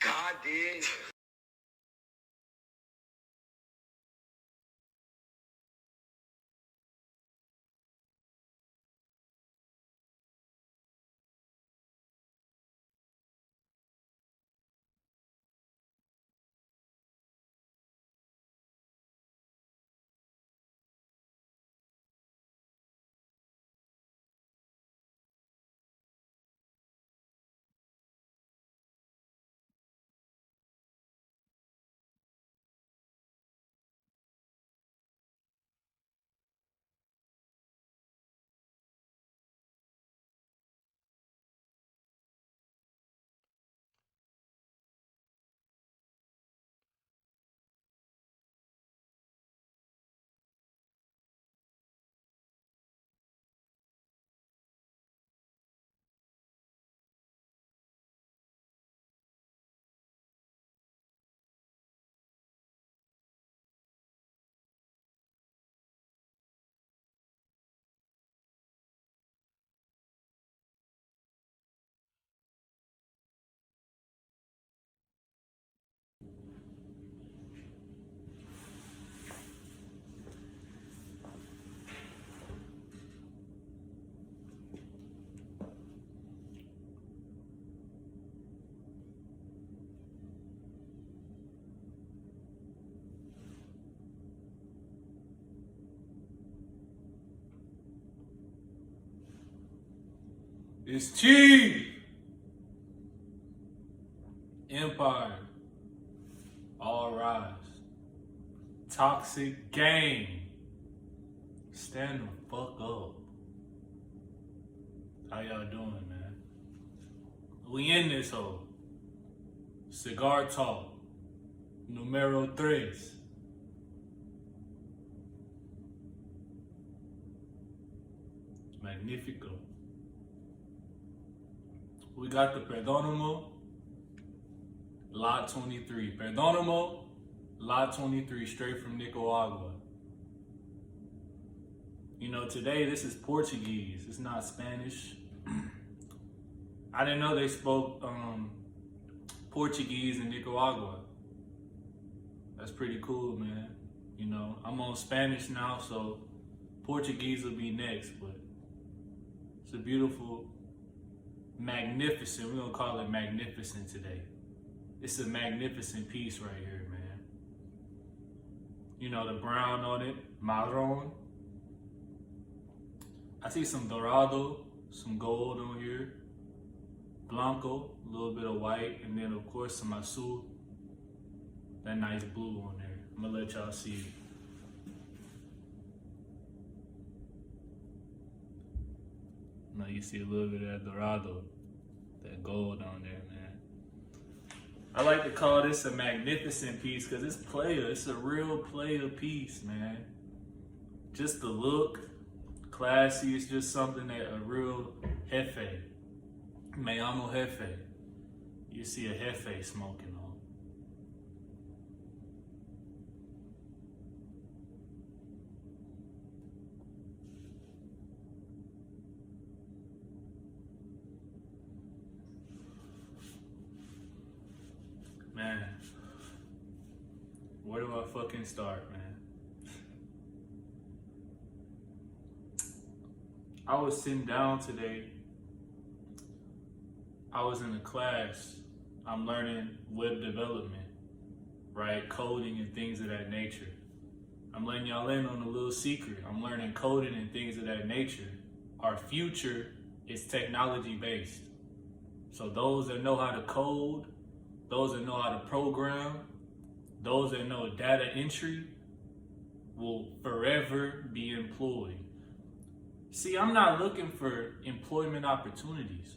God did. It's Chief Empire. All rise. Toxic gang. Stand the fuck up. How y'all doing, man? We in this hole. Cigar talk. Numero 3. Magnifico. We got the Perdomo, Lot 23. Perdomo, Lot 23, straight from Nicaragua. You know, today this is Portuguese. It's not Spanish. I didn't know they spoke Portuguese in Nicaragua. That's pretty cool, man. You know, I'm on Spanish now, so Portuguese will be next, but it's a beautiful, magnificent, we're gonna call it magnificent today. It's a magnificent piece right here, man. You know, the brown on it, marron. I see some dorado, some gold on here. Blanco, a little bit of white, and then of course some azul. That nice blue on there. I'm gonna let y'all see it. Now you see a little bit of that dorado, that gold on there, man. I like to call this a magnificent piece because it's player. It's a real player piece, man. Just the look, classy. It's just something that a real jefe, me llamo jefe. You see a jefe smoking on. Man, where do I fucking start, man? I was sitting down today. I was in a class. I'm learning web development, right? Coding and things of that nature. I'm letting y'all in on a little secret. I'm learning coding and things of that nature. Our future is technology based. So those that know how to code, those that know how to program, those that know data entry will forever be employed. See, I'm not looking for employment opportunities.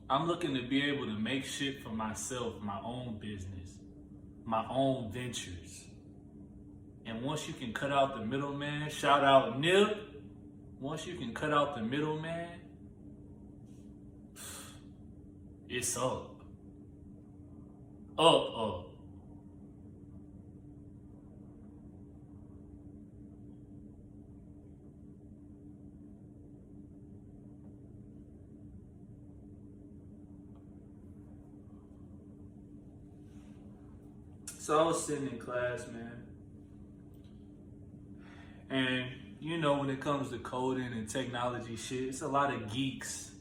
I'm looking to be able to make shit for myself, my own business, my own ventures. And once you can cut out the middleman, shout out Nip, once you can cut out the middleman, it's up. Up. So I was sitting in class, man. And you know, when it comes to coding and technology shit, it's a lot of geeks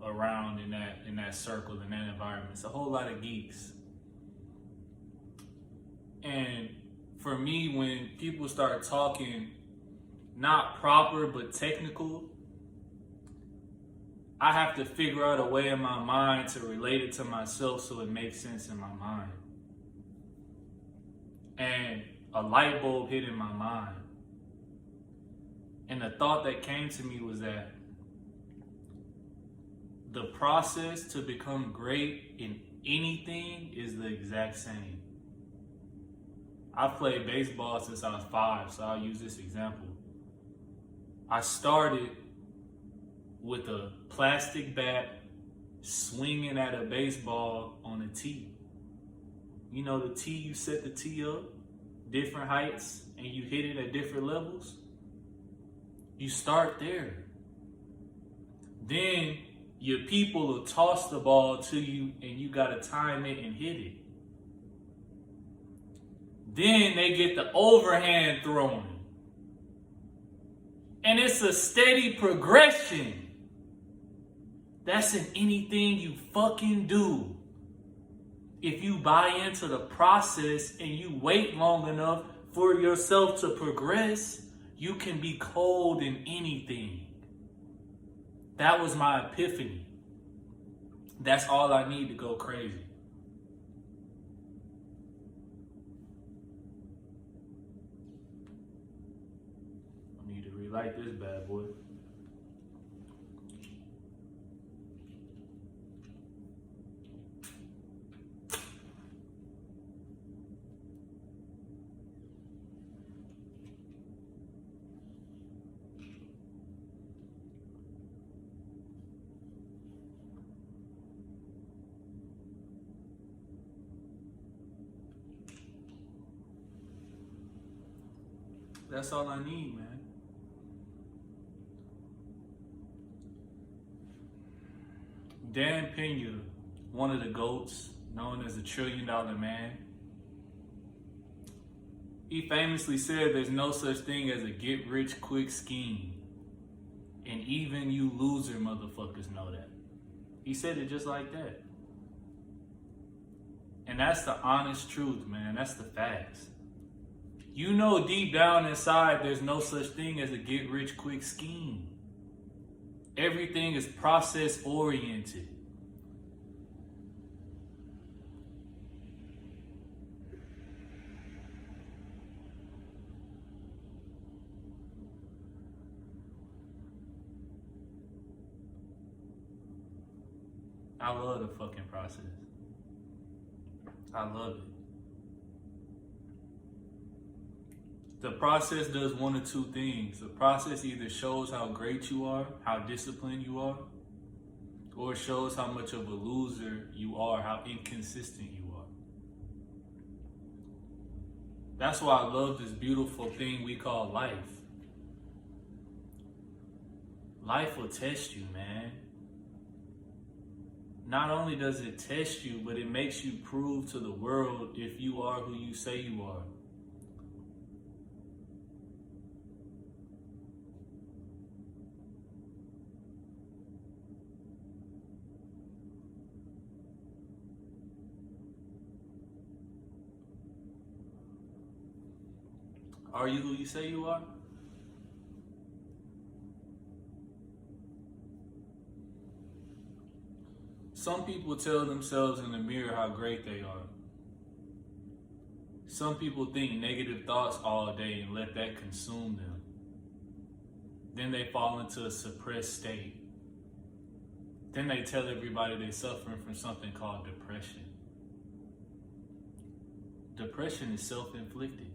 around in that circle, in that environment. It's a whole lot of geeks. And for me, when people start talking not proper but technical, I have to figure out a way in my mind to relate it to myself so it makes sense in my mind. And a light bulb hit in my mind. And the thought that came to me was that the process to become great in anything is the exact same. I've played baseball since I was 5, so I'll use this example. I started with a plastic bat swinging at a baseball on a tee. You know the tee, you set the tee up, different heights, and you hit it at different levels. You start there. Then your people will toss the ball to you and you gotta time it and hit it. Then they get the overhand thrown. And it's a steady progression. That's in anything you fucking do. If you buy into the process and you wait long enough for yourself to progress, you can be cold in anything. That was my epiphany. That's all I need to go crazy. I need to relight this bad boy. That's all I need, man. Dan Pena, one of the GOATs, known as the $1 trillion man, he famously said there's no such thing as a get-rich-quick scheme. And even you loser motherfuckers know that. He said it just like that. And that's the honest truth, man. That's the facts. You know deep down inside there's no such thing as a get-rich-quick scheme. Everything is process-oriented. I love the fucking process. I love it. The process does one of two things. The process either shows how great you are, how disciplined you are, or it shows how much of a loser you are, how inconsistent you are. That's why I love this beautiful thing we call life. Life will test you, man. Not only does it test you, but it makes you prove to the world if you are who you say you are. Are you who you say you are? Some people tell themselves in the mirror how great they are. Some people think negative thoughts all day and let that consume them. Then they fall into a suppressed state. Then they tell everybody they're suffering from something called depression. Depression is self-inflicted.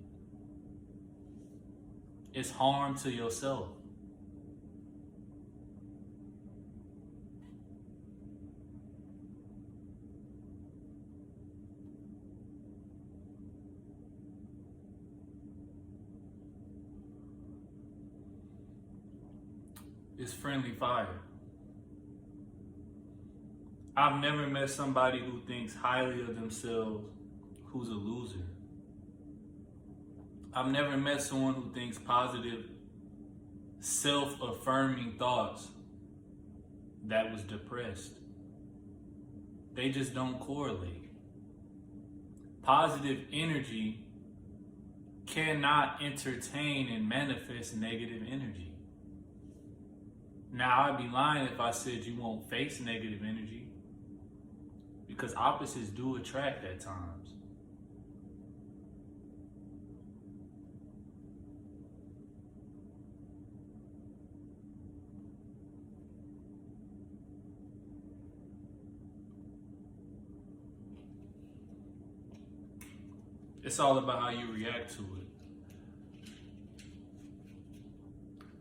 It's harm to yourself. It's friendly fire. I've never met somebody who thinks highly of themselves who's a loser. I've never met someone who thinks positive, self-affirming thoughts that was depressed. They just don't correlate. Positive energy cannot entertain and manifest negative energy. Now, I'd be lying if I said you won't face negative energy, because opposites do attract at times. It's all about how you react to it.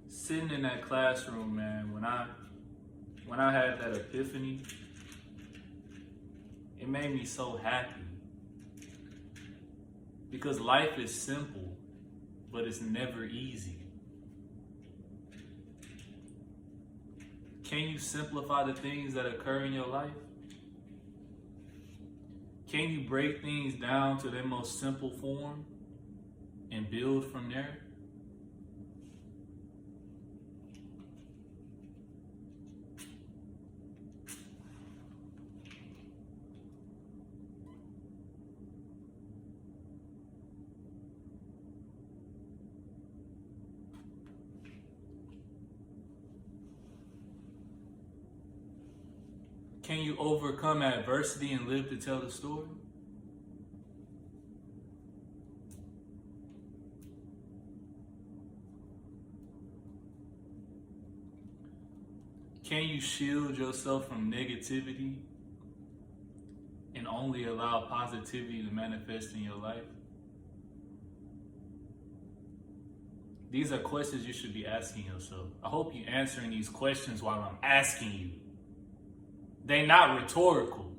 Sitting in that classroom, man, when I had that epiphany, it made me so happy. Because life is simple, but it's never easy. Can you simplify the things that occur in your life? Can you break things down to their most simple form and build from there? Can you overcome adversity and live to tell the story? Can you shield yourself from negativity and only allow positivity to manifest in your life? These are questions you should be asking yourself. I hope you're answering these questions while I'm asking you. They're not rhetorical.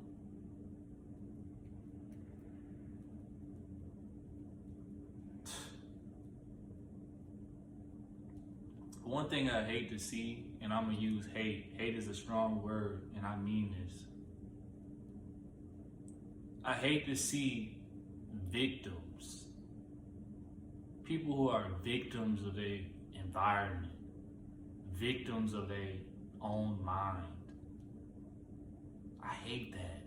One thing I hate to see, and I'm going to use hate. Hate is a strong word, and I mean this. I hate to see victims. People who are victims of their environment, victims of their own mind. I hate that.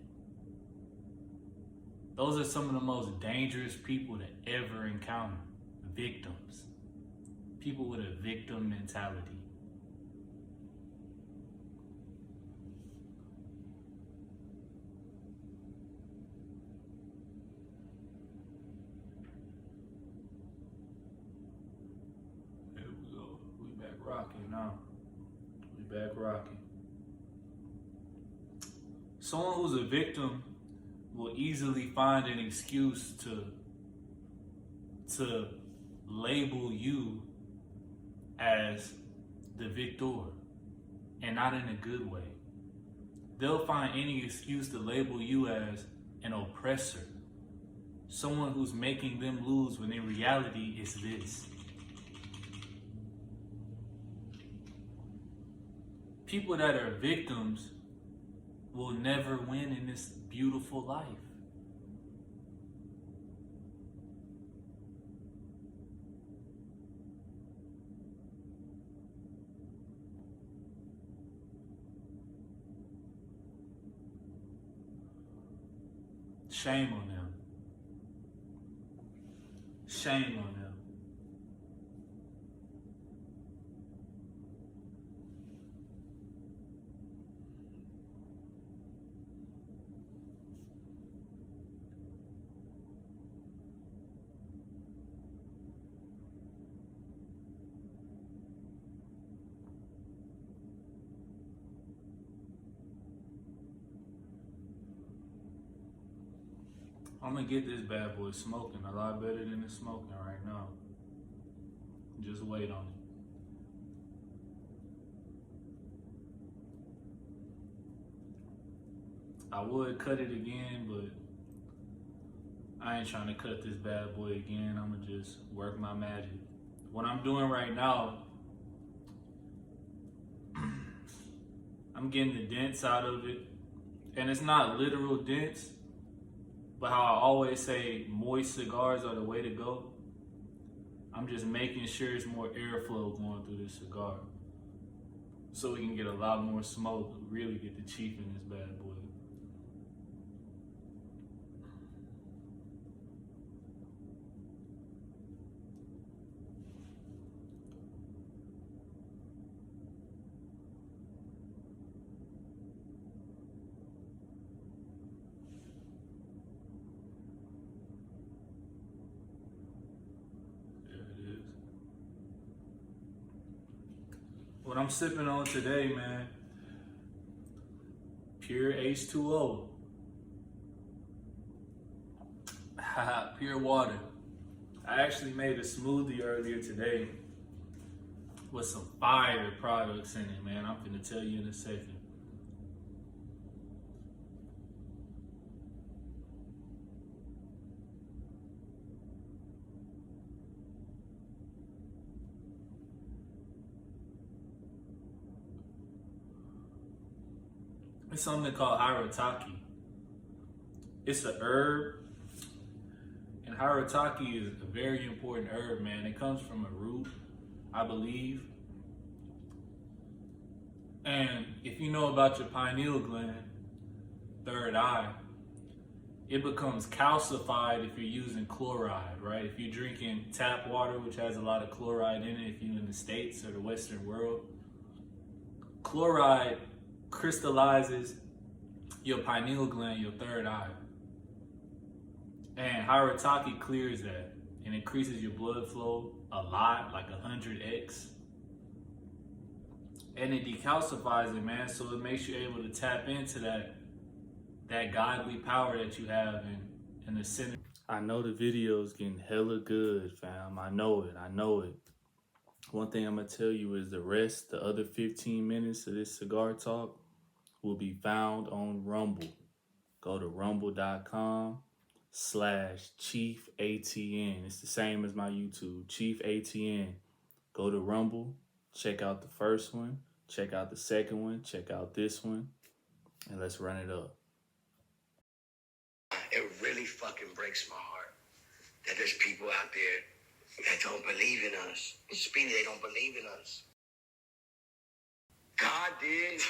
Those are some of the most dangerous people to ever encounter. Victims. People with a victim mentality. There we go. We back rocking now. We back rocking. Someone who's a victim will easily find an excuse to label you as the victor, and not in a good way. They'll find any excuse to label you as an oppressor, someone who's making them lose, when in reality it's this. People that are victims will never win in this beautiful life. Shame on them. Shame on them. I'm gonna get this bad boy smoking a lot better than it's smoking right now. Just wait on it. I would cut it again, but I ain't trying to cut this bad boy again. I'm gonna just work my magic. What I'm doing right now, I'm getting the dents out of it. And it's not literal dents, but how I always say moist cigars are the way to go. I'm just making sure it's more airflow going through this cigar, so we can get a lot more smoke, really get the chief in this bad boy. What I'm sipping on today, man, pure H2O. Pure water. I actually made a smoothie earlier today with some fire products in it, man. I'm gonna tell you in a second. It's something called Harataki. It's a herb, and Harataki is a very important herb, man. It comes from a root, I believe. And if you know about your pineal gland, third eye, it becomes calcified if you're using chloride, right? If you're drinking tap water, which has a lot of chloride in it, if you're in the States or the Western world, chloride crystallizes your pineal gland, your third eye. And Harataki clears that and increases your blood flow a lot, like 100x. And it decalcifies it, man, so it makes you able to tap into that godly power that you have in the center. I know the video's getting hella good, fam. I know it. One thing I'm gonna tell you is the rest, the other 15 minutes of this cigar talk will be found on Rumble. Go to rumble.com/chiefatn. It's the same as my YouTube, chiefatn. Go to Rumble, check out the first one, check out the second one, check out this one, and let's run it up. It really fucking breaks my heart that there's people out there that don't believe in us. Speedy, they don't believe in us. God did.